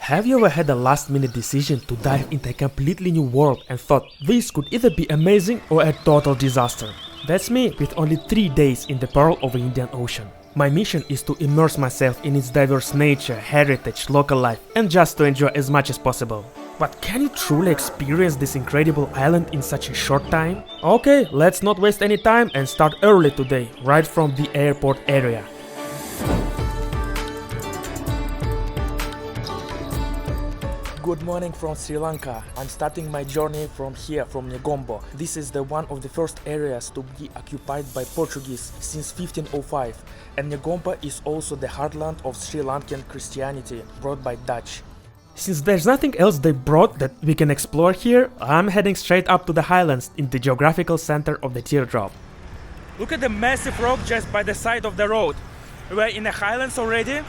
Have you ever had a last-minute decision to dive into a completely new world and thought this could either be amazing or a total disaster? That's me with only 3 days in the pearl of the Indian Ocean. My mission is to immerse myself in its diverse nature, heritage, local life, and just to enjoy as much as possible. But can you truly experience this incredible island in such a short time? Okay, let's not waste any time and start early today, right from the airport area. Good morning from Sri Lanka. I'm starting my journey from here, from Negombo. This is one of the first areas to be occupied by Portuguese since 1505, and Negombo is also the heartland of Sri Lankan Christianity brought by Dutch. Since there's nothing else they brought that we can explore here, I'm heading straight up to the Highlands in the geographical center of the teardrop. Look at the massive rock just by the side of the road. We're in the Highlands already,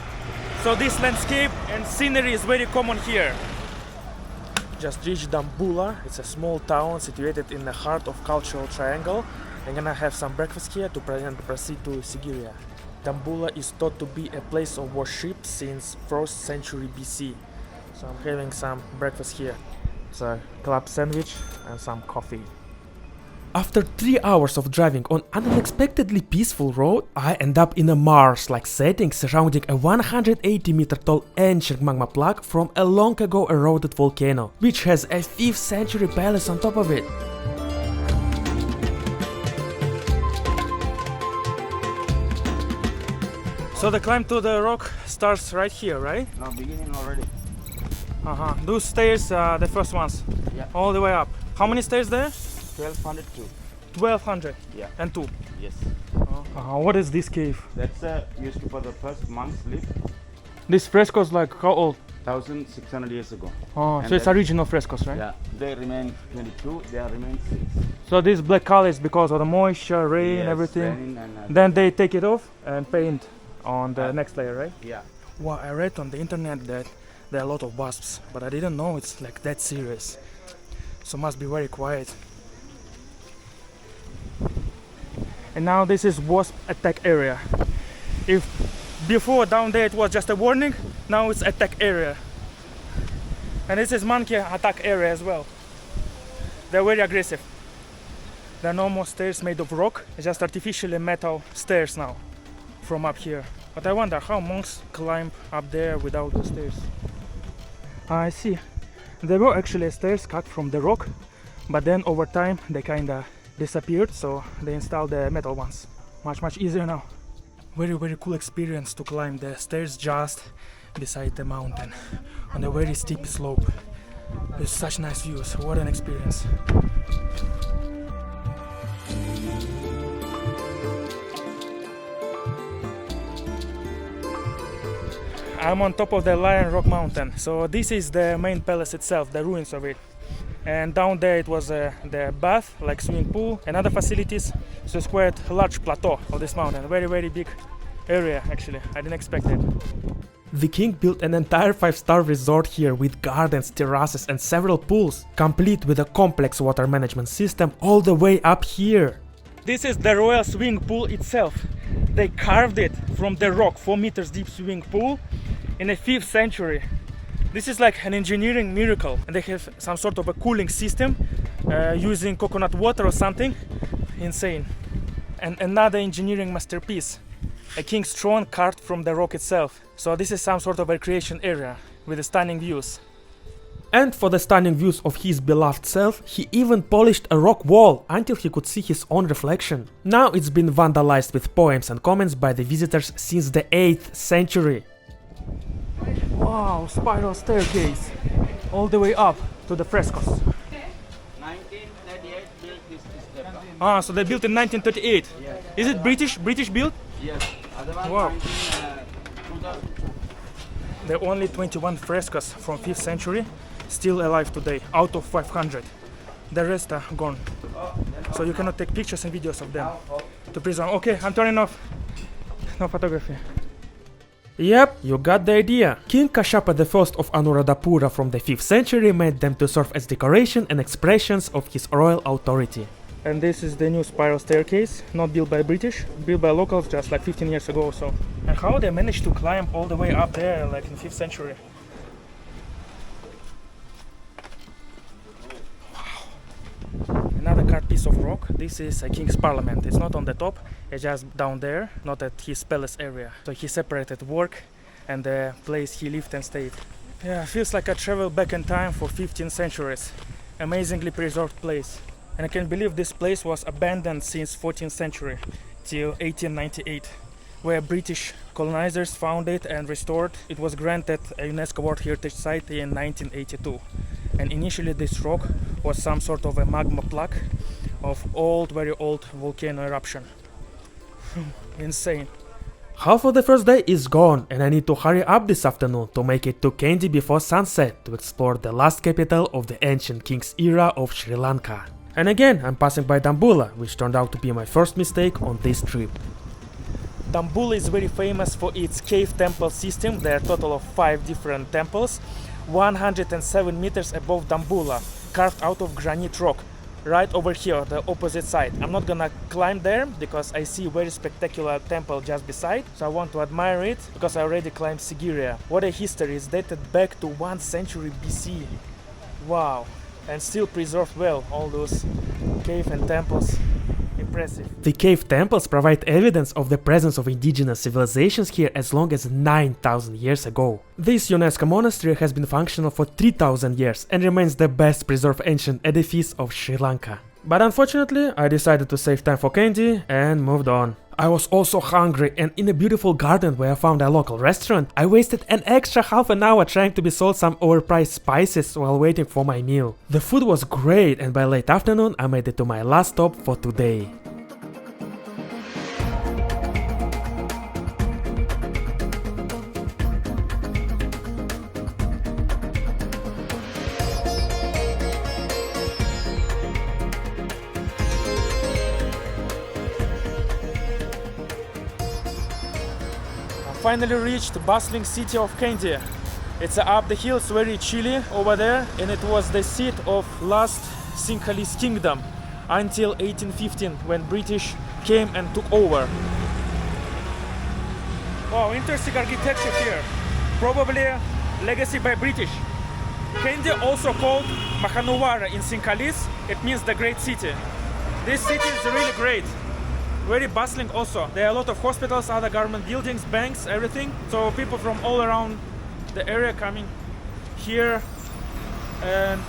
so this landscape and scenery is very common here. Just reached Dambulla. It's a small town situated in the heart of cultural triangle. I'm gonna have some breakfast here to proceed to Sigiriya. Dambulla is thought to be a place of worship since 1st century BC. So I'm having some breakfast here. It's a club sandwich and some coffee. After 3 hours of driving on an unexpectedly peaceful road, I end up in a marsh-like setting surrounding a 180-meter tall ancient magma plug from a long ago eroded volcano, which has a 5th century palace on top of it. So the climb to the rock starts right here, right? No, beginning already. Those stairs are the first ones? Yeah. All the way up. How many stairs there? 1202. 1200? Yeah. And 2? Yes. What is this cave? That's used for the first monks live This frescoes like how old? 1600 years ago. Oh, And so it's then- original frescoes, right? Yeah, they remain 22, they remain 6. So this black color is because of the moisture, rain, Yes, everything. raining and, Then they take it off and paint on the next layer, right? yeah. Well, I read on the internet that there are a lot of wasps, but I didn't know it's like that serious. So must be very quiet. And now this is wasp attack area. If before down there it was just a warning, now it's attack area. And this is monkey attack area as well. They're very aggressive. There are no more stairs made of rock, it's just artificially metal stairs now from up here. But I wonder how monks climb up there without the stairs. I see. There were actually stairs cut from the rock, but then over time they kinda disappeared, so they installed the metal ones. Much easier now. Very cool experience to climb the stairs just beside the mountain on a very steep slope with such nice views. What an experience. I'm on top of the Lion Rock Mountain, so this is the main palace itself, the ruins of it. And down there it was the bath, like swimming pool and other facilities. So it's quite a large plateau of this mountain, very big area actually, I didn't expect it. The king built an entire 5-star resort here with gardens, terraces and several pools, complete with a complex water management system all the way up here. This is the royal swimming pool itself. They carved it from the rock, 4 meters deep swimming pool in the 5th century. This is like an engineering miracle, and they have some sort of a cooling system using coconut water or something. Insane. And another engineering masterpiece, a king's throne carved from the rock itself. So this is some sort of a recreation area with stunning views. And for the stunning views of his beloved self, he even polished a rock wall until he could see his own reflection. Now it's been vandalized with poems and comments by the visitors since the 8th century. Wow, spiral staircase all the way up to the frescoes. 1938 built this So they built in 1938. Yes. Is it British built? Yes. Otherwise, Wow. 2000. There are only 21 frescoes from 5th century still alive today, out of 500. The rest are gone. So you cannot take pictures and videos of them to preserve. Okay, I'm turning off. No photography. Yep, you got the idea. King Kashyapa I of Anuradhapura from the 5th century made them to serve as decoration and expressions of his royal authority. And this is the new spiral staircase, not built by British, built by locals just like 15 years ago or so. And how they managed to climb all the way up there like in 5th century. hard piece of rock. This is a king's parliament. It's not on the top, it's just down there, not at his palace area. So he separated work and the place he lived and stayed. Yeah, feels like I traveled back in time for 15 centuries. Amazingly preserved place. And I can't believe this place was abandoned since 14th century till 1898, where British colonizers found it and restored. It was granted a UNESCO World Heritage Site in 1982. And initially this rock was some sort of a magma plug of very old volcano eruption. Insane. Half of the first day is gone and I need to hurry up this afternoon to make it to Kandy before sunset to explore the last capital of the ancient king's era of Sri Lanka. And again, I'm passing by Dambulla, which turned out to be my first mistake on this trip. Dambulla is very famous for its cave temple system. There are a total of 5 different temples, 107 meters above Dambulla, carved out of granite rock, right over here, the opposite side. I'm not gonna climb there because I see a very spectacular temple just beside, so I want to admire it because I already climbed Sigiriya. What a history, it's dated back to 1st century BC. Wow. And still preserved well, all those cave and temples. Impressive. The cave temples provide evidence of the presence of indigenous civilizations here as long as 9,000 years ago. This UNESCO monastery has been functional for 3,000 years and remains the best preserved ancient edifice of Sri Lanka. But unfortunately, I decided to save time for Kandy and moved on. I was also hungry, and in a beautiful garden where I found a local restaurant, I wasted an extra half an hour trying to be sold some overpriced spices while waiting for my meal. The food was great, and by late afternoon I made it to my last stop for today. Finally reached the bustling city of Kandy. It's up the hills, very chilly over there, and it was the seat of last Sinhalese kingdom until 1815 when British came and took over. Wow, interesting architecture here. Probably legacy by British. Kandy, also called Nuwara in Sinhalese, it means the great city. This city is really great. Very bustling also. There are a lot of hospitals, other government buildings, banks, everything. So people from all around the area coming here and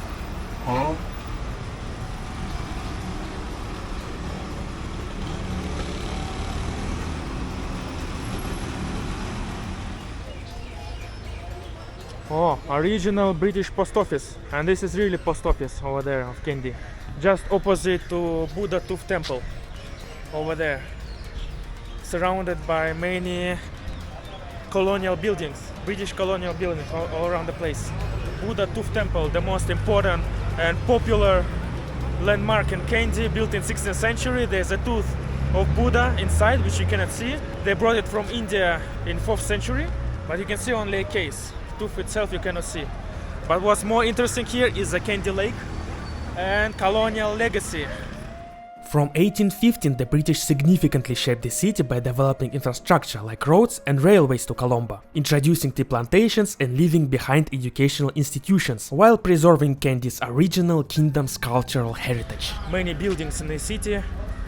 original British post office. And this is really post office over there of Kandy. Just opposite to Buddha Tooth Temple. Over there, surrounded by many colonial buildings, British colonial buildings all around the place. Buddha Tooth Temple, the most important and popular landmark in Kandy, built in 16th century. There's a tooth of Buddha inside, which you cannot see. They brought it from India in 4th century, but you can see only a case. Tooth itself you cannot see. But what's more interesting here is the Kandy Lake and colonial legacy. From 1815, the British significantly shaped the city by developing infrastructure like roads and railways to Colombo, introducing tea plantations and leaving behind educational institutions, while preserving Kandy's original kingdom's cultural heritage. Many buildings in the city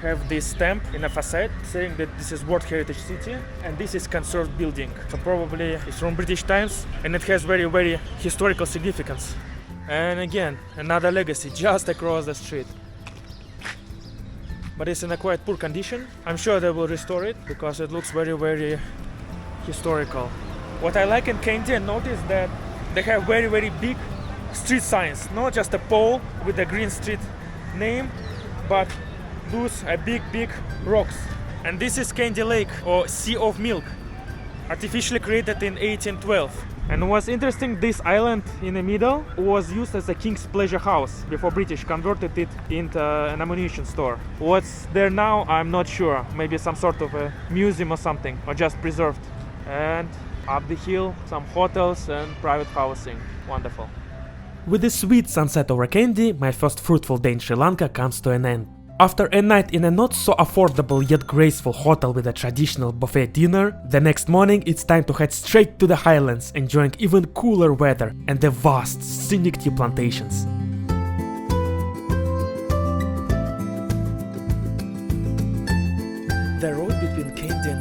have this stamp in a facade saying that this is World Heritage City and this is conserved building. So probably it's from British times and it has very, very historical significance. And again, another legacy just across the street. But it's in a quite poor condition. I'm sure they will restore it because it looks very, very historical. What I like in Kandy and notice that they have very, very big street signs, not just a pole with a green street name, but those are big, big rocks. And this is Kandy Lake, or Sea of Milk, artificially created in 1812. And what's interesting, this island in the middle was used as a king's pleasure house before British converted it into an ammunition store. What's there now, I'm not sure. Maybe some sort of a museum or something, or just preserved. And up the hill, some hotels and private housing. Wonderful. With the sweet sunset over Kandy, my first fruitful day in Sri Lanka comes to an end. After a night in a not so affordable yet graceful hotel with a traditional buffet dinner, the next morning it's time to head straight to the Highlands, enjoying even cooler weather and the vast scenic tea plantations.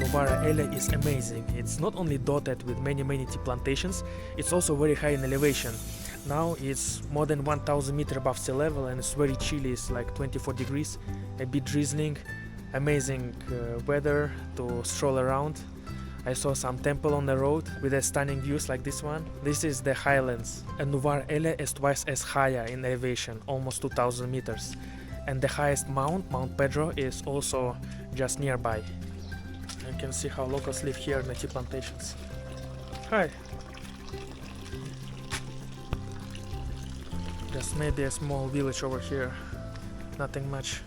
Nuwara Eliya is amazing. It's not only dotted with many tea plantations, it's also very high in elevation. Now it's more than 1000 meters above sea level and it's very chilly, it's like 24 degrees, a bit drizzling. Amazing weather to stroll around. I saw some temple on the road with a stunning views like this one. This is the Highlands, and Nuwara Eliya is twice as higher in elevation, almost 2000 meters. And the highest mount, Mount Pedro, is also just nearby. You can see how locals live here in the tea plantations. Hi! Just maybe a small village over here, nothing much.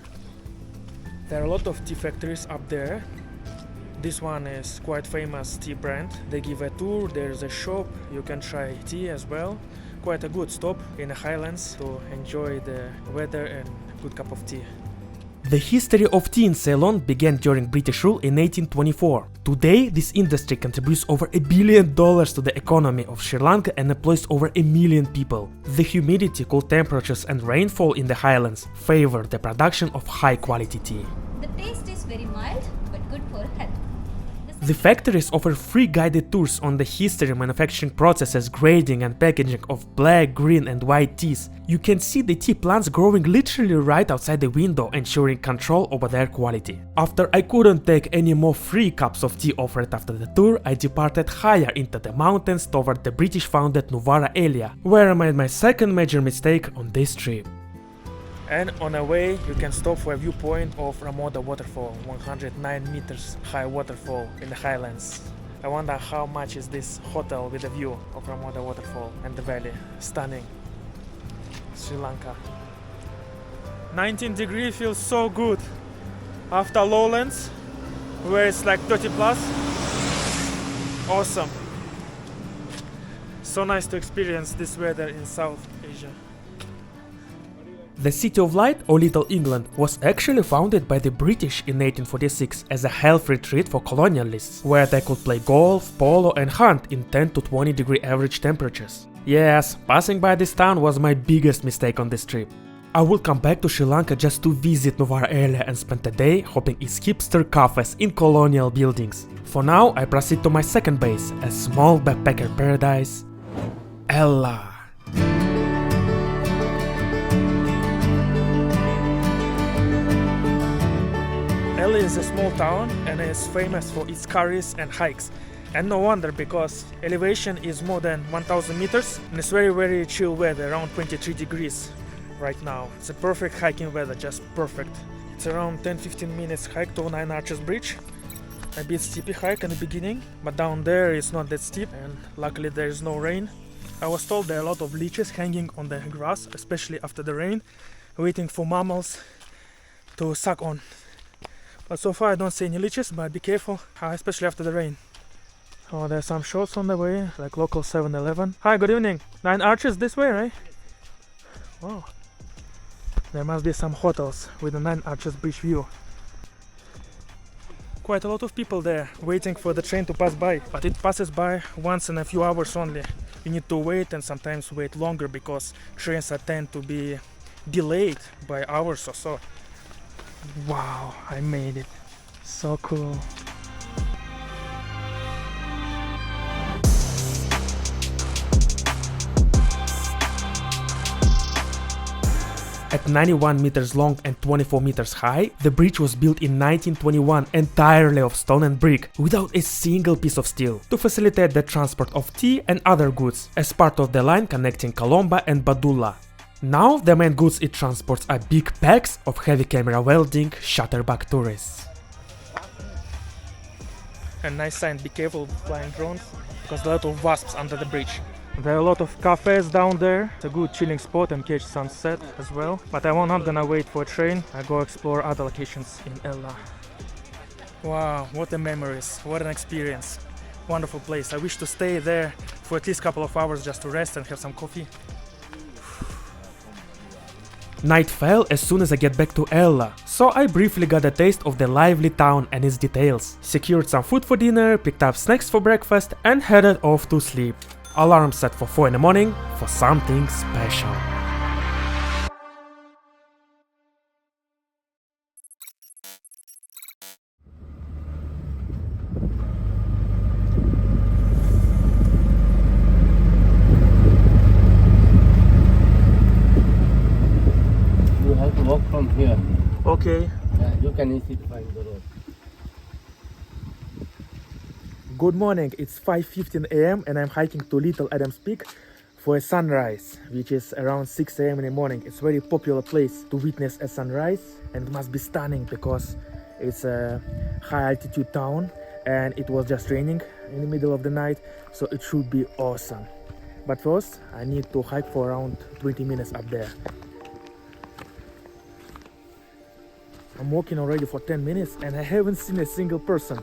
There are a lot of tea factories up there. This one is quite famous tea brand. They give a tour, there's a shop, you can try tea as well. Quite a good stop in the Highlands to enjoy the weather and a good cup of tea. The history of tea in Ceylon began during British rule in 1824. Today, this industry contributes over $1 billion to the economy of Sri Lanka and employs over 1 million people. The humidity, cool temperatures and rainfall in the highlands favor the production of high-quality tea. The taste is very mild but good for health. The factories offer free guided tours on the history, manufacturing processes, grading and packaging of black, green and white teas. You can see the tea plants growing literally right outside the window, ensuring control over their quality. After I couldn't take any more free cups of tea offered after the tour, I departed higher into the mountains toward the British-founded Nuwara Eliya, where I made my second major mistake on this trip. And on the way you can stop for a viewpoint of Ramboda waterfall, 109 meters high waterfall in the Highlands. I wonder how much is this hotel with a view of Ramboda waterfall and the valley. Stunning. Sri Lanka. 19 degrees feels so good. After lowlands, where it's like 30 plus. Awesome. So nice to experience this weather in South Asia. The City of Light, or Little England, was actually founded by the British in 1846 as a health retreat for colonialists, where they could play golf, polo and hunt in 10 to 20 degree average temperatures. Yes, passing by this town was my biggest mistake on this trip. I would come back to Sri Lanka just to visit Nuwara Eliya and spend a day hopping its hipster cafes in colonial buildings. For now, I proceed to my second base, a small backpacker paradise, Ella. Ella is a small town and is famous for its curries and hikes. And no wonder, because elevation is more than 1000 meters and it's very chill weather, around 23 degrees right now. It's a perfect hiking weather, just perfect. It's around 10-15 minutes hike to Nine Arches Bridge. A bit steepy hike in the beginning, but down there it's not that steep and luckily there is no rain. I was told there are a lot of leeches hanging on the grass, especially after the rain, waiting for mammals to suck on. But so far I don't see any leeches, but be careful, especially after the rain. Oh, there's some shops on the way, like local 7-Eleven. Hi, good evening. Nine Arches this way, right? Oh. There must be some hotels with a Nine Arches Bridge view. Quite a lot of people there, waiting for the train to pass by. But it passes by once in a few hours only. You need to wait and sometimes wait longer because trains tend to be delayed by hours or so. Wow, I made it. So cool. At 91 meters long and 24 meters high, the bridge was built in 1921 entirely of stone and brick, without a single piece of steel, to facilitate the transport of tea and other goods, as part of the line connecting Colombo and Dambulla. Now the main goods it transports are big packs of heavy camera welding shutterback tourists. And nice sign, be careful with flying drones, because there are a lot of wasps under the bridge. There are a lot of cafes down there. It's a good chilling spot and catch sunset as well. But I'm not gonna wait for a train. I go explore other locations in Ella. Wow, what a memories, what an experience. Wonderful place. I wish to stay there for at least a couple of hours just to rest and have some coffee. Night fell as soon as I get back to Ella, so I briefly got a taste of the lively town and its details, secured some food for dinner, picked up snacks for breakfast and headed off to sleep. Alarm set for 4 in the morning for something special. Okay. You can easily find the road. Good morning, it's 5:15 a.m. and I'm hiking to Little Adams Peak for a sunrise, which is around 6 a.m. in the morning. It's a very popular place to witness a sunrise, and it must be stunning because it's a high altitude town and it was just raining in the middle of the night, so it should be awesome. But first, I need to hike for around 20 minutes up there. I'm walking already for 10 minutes and I haven't seen a single person.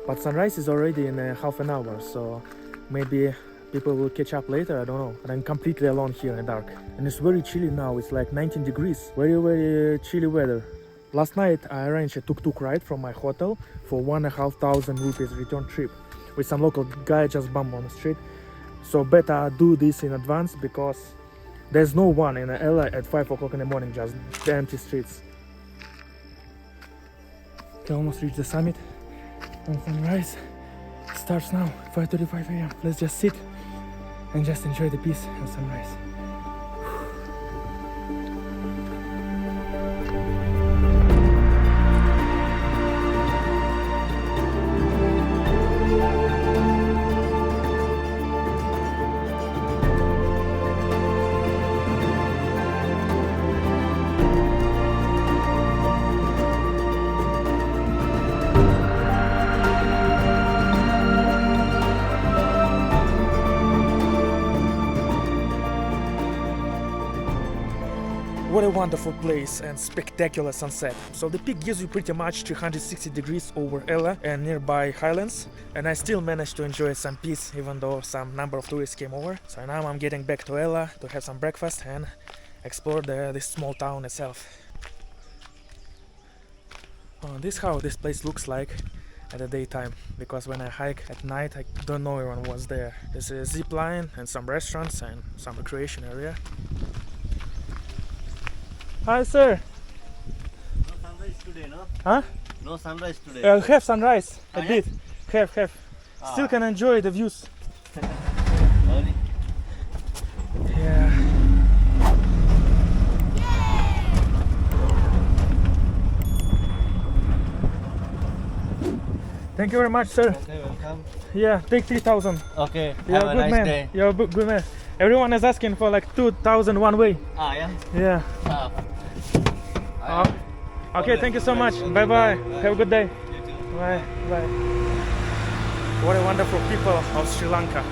But sunrise is already in half an hour, so maybe people will catch up later, I don't know. And I'm completely alone here in the dark. And it's very chilly now, it's like 19 degrees. Very, very chilly weather. Last night I arranged a tuk-tuk ride from my hotel for 1,500 rupees return trip. With some local guy just bumped on the street. So better do this in advance because there's no one in Ella at 5 o'clock in the morning, just the empty streets. We almost reached the summit. And sunrise starts now, 5:35 a.m. Let's just sit and just enjoy the peace of sunrise. What a wonderful place and spectacular sunset. So the peak gives you pretty much 360 degrees over Ella and nearby Highlands, and I still managed to enjoy some peace even though some number of tourists came over. So now I'm getting back to Ella to have some breakfast and explore this small town itself. This is how this place looks like at the daytime, because when I hike at night I don't know everyone was there. There's a zip line and some restaurants and some recreation area. Hi, sir. No sunrise today, no? Huh? No sunrise today. Have sunrise. A yeah? bit. Have. Still can enjoy the views. Only? Yeah. Thank you very much, sir. Okay, welcome. Yeah, take 3,000. Okay, You're have a a good nice man. day. You're a good man. Everyone is asking for like 2,000 one way. Yeah? Yeah. Okay, thank you so much. Bye bye. Have a good day. Bye. Bye. What a wonderful people of Sri Lanka.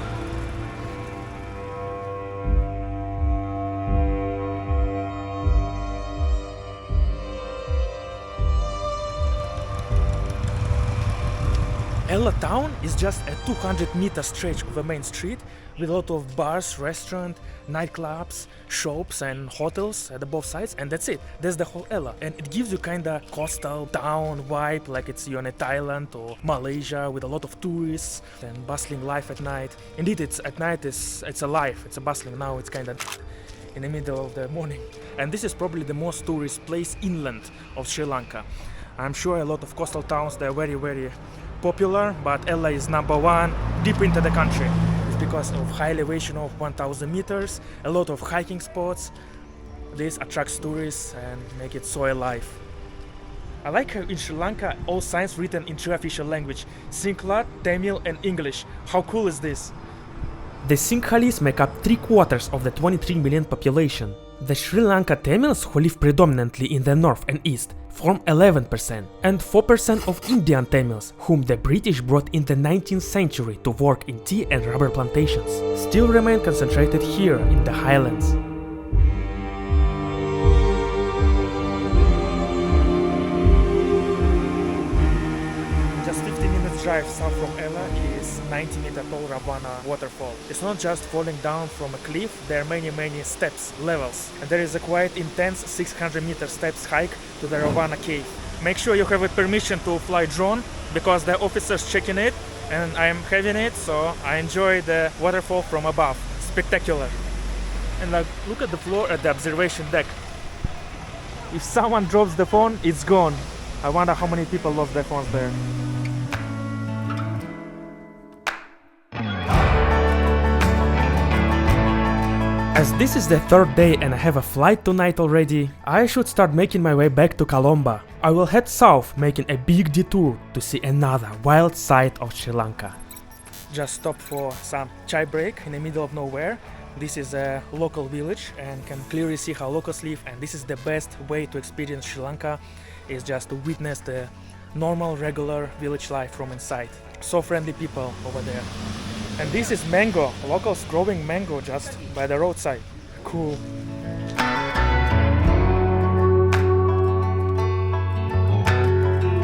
Ella town is just a 200-meter stretch of a main street with a lot of bars, restaurants, nightclubs, shops and hotels at the both sides, and that's it. That's the whole Ella, and it gives you kinda coastal town vibe, like it's you're in Thailand or Malaysia with a lot of tourists and bustling life at night. Indeed, it's at night it's alive, it's a bustling. Now it's kinda in the middle of the morning, and this is probably the most tourist place inland of Sri Lanka. I'm sure a lot of coastal towns, they're very, very popular, but Ella is number one deep into the country. It's because of high elevation of 1,000 meters, a lot of hiking spots. This attracts tourists and make it so alive. I like how in Sri Lanka all signs written in three official languages: Sinhala, Tamil and English. How cool is this? The Sinhalese make up 3/4 of the 23 million population. The Sri Lanka Tamils, who live predominantly in the north and east, form 11%, and 4% of Indian Tamils, whom the British brought in the 19th century to work in tea and rubber plantations, still remain concentrated here in the Highlands. Just 15 minutes drive south from Ella is 90-meter tall Ravana waterfall. It's not just falling down from a cliff, there are many steps, levels, and there is a quite intense 600-meter steps hike to the Ravana cave. Make sure you have a permission to fly drone because the officers checking it, and I am having it, so I enjoy the waterfall from above. Spectacular. And like, look at the floor at the observation deck. If someone drops the phone, it's gone. I wonder how many people lost their phones there. As this is the third day and I have a flight tonight already, I should start making my way back to Colombo. I will head south, making a big detour to see another wild side of Sri Lanka. Just stop for some chai break in the middle of nowhere. This is a local village and can clearly see how locals live, and this is the best way to experience Sri Lanka, is just to witness the normal, regular village life from inside. So friendly people over there. And this is mango, locals growing mango just by the roadside. Cool.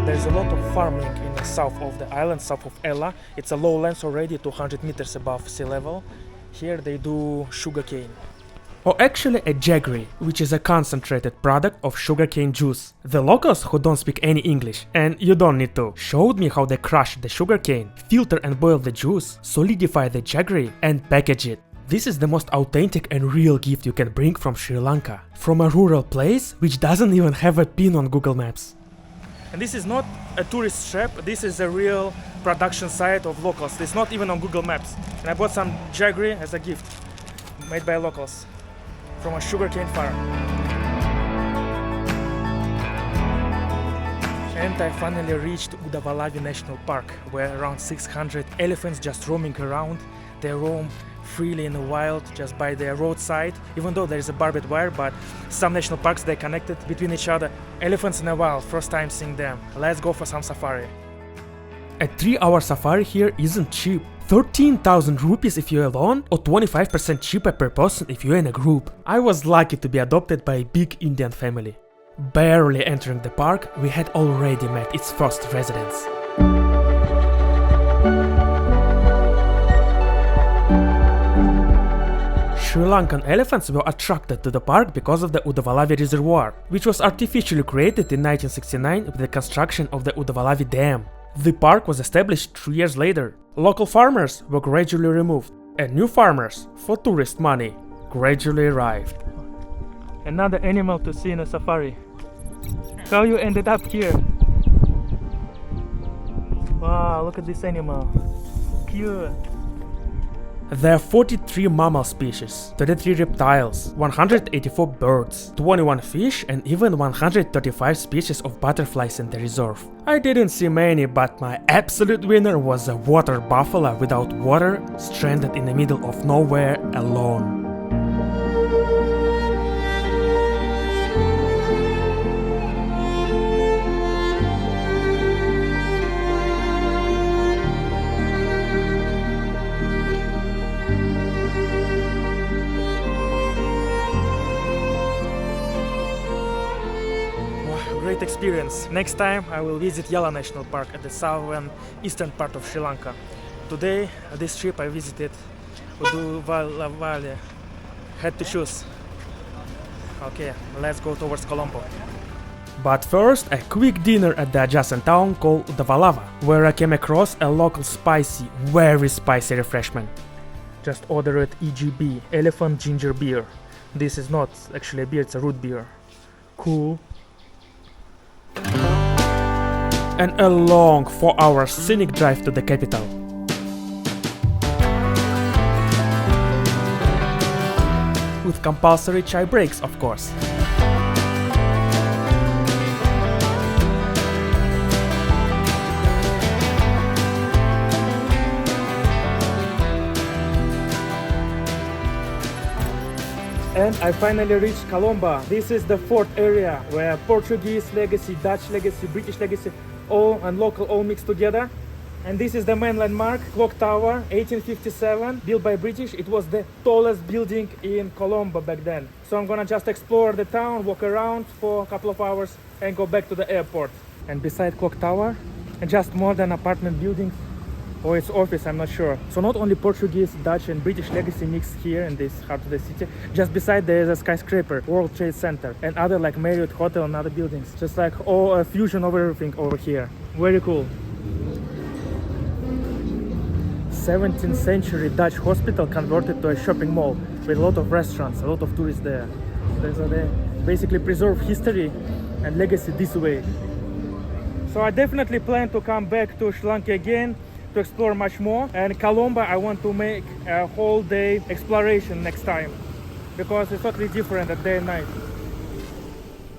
There's a lot of farming in the south of the island, south of Ella. It's a lowlands already, 200 meters above sea level. Here they do sugarcane. Or actually a jaggery, which is a concentrated product of sugarcane juice. The locals who don't speak any English, and you don't need to, showed me how they crush the sugarcane, filter and boil the juice, solidify the jaggery and package it. This is the most authentic and real gift you can bring from Sri Lanka, from a rural place which doesn't even have a pin on Google Maps. And this is not a tourist trap, this is a real production site of locals. It's not even on Google Maps. And I bought some jaggery as a gift, made by locals, from a sugarcane farm. And I finally reached Udawalawe National Park, where around 600 elephants just roaming around. They roam freely in the wild, just by the roadside, even though there is a barbed wire, but some national parks, they connected between each other. Elephants in the wild, first time seeing them. Let's go for some safari. A 3-hour safari here isn't cheap. 13,000 rupees if you're alone, or 25% cheaper per person if you're in a group. I was lucky to be adopted by a big Indian family. Barely entering the park, we had already met its first residents. Sri Lankan elephants were attracted to the park because of the Udawalawe reservoir, which was artificially created in 1969 with the construction of the Udawalawe Dam. The park was established 3 years later. Local farmers were gradually removed, and new farmers, for tourist money, gradually arrived. Another animal to see in a safari. How you ended up here? Wow, look at this animal. Cute. There are 43 mammal species, 33 reptiles, 184 birds, 21 fish and even 135 species of butterflies in the reserve. I didn't see many, but my absolute winner was a water buffalo without water, stranded in the middle of nowhere alone. Great experience. Next time I will visit Ella National Park at the southern eastern part of Sri Lanka. Today, this trip I visited Udawalawe. Had to choose. Okay, let's go towards Colombo. But first, a quick dinner at the adjacent town called Udawalawe, where I came across a local spicy, very spicy refreshment. Just ordered EGB, Elephant Ginger Beer. This is not actually a beer, it's a root beer. Cool. And a long 4-hour scenic drive to the capital. With compulsory chai breaks, of course. And I finally reached Colombo. This is the fourth area where Portuguese legacy, Dutch legacy, British legacy, all and local all mixed together. And this is the main landmark, Clock Tower, 1857, built by British. It was the tallest building in Colombo back then. So I'm gonna just explore the town, walk around for a couple of hours and go back to the airport. And beside Clock Tower, and just modern apartment buildings, or its office, I'm not sure. So not only Portuguese, Dutch and British legacy mixed here in this heart of the city. Just beside there is a skyscraper, World Trade Center, and other like Marriott Hotel and other buildings. Just like all a fusion of everything over here. Very cool. 17th century Dutch hospital converted to a shopping mall with a lot of restaurants, a lot of tourists there. So they basically preserve history and legacy this way. So I definitely plan to come back to Sri Lanka again to explore much more, and Colombo I want to make a whole day exploration next time. because it's totally different at day and night.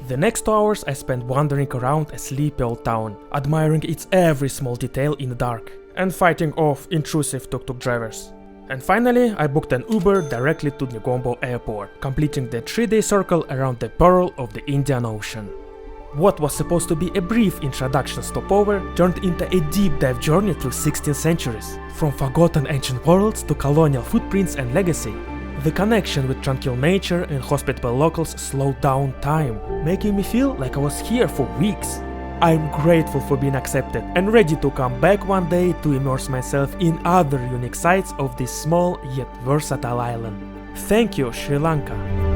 The next 2 hours I spent wandering around a sleepy old town, admiring its every small detail in the dark, and fighting off intrusive tuk-tuk drivers. And finally, I booked an Uber directly to Negombo airport, completing the 3-day circle around the Pearl of the Indian Ocean. What was supposed to be a brief introduction stopover turned into a deep dive journey through 16 centuries, from forgotten ancient worlds to colonial footprints and legacy. The connection with tranquil nature and hospitable locals slowed down time, making me feel like I was here for weeks. I'm grateful for being accepted and ready to come back one day to immerse myself in other unique sights of this small yet versatile island. Thank you, Sri Lanka.